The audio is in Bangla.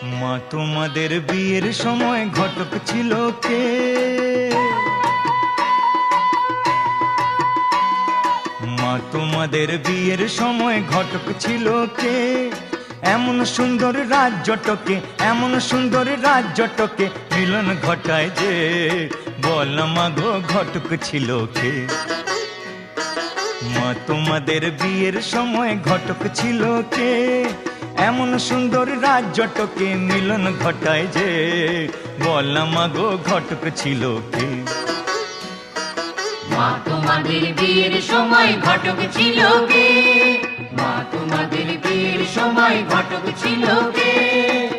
মা তোমাদের বিয়ের সময় ঘটক ছিল কে? মা তোমাদের বিয়ের সময় ঘটক ছিল কে? এমন সুন্দর রাজ্যটকে, এমন সুন্দর রাজ্যটকে মিলন ঘটায় যে, বল মা গো ঘটক ছিল কে? মা তোমাদের বিয়ের সময় ঘটক ছিল কে? এমন সুন্দর রাজ্যটকে মিলন ঘটায় যে, বল মা গো ঘটক ছিল কে? মা তোমাদের বিয়ের সময় ঘটক ছিল কে? মা তোমাদের বিয়ের সময় ঘটক ছিল কে?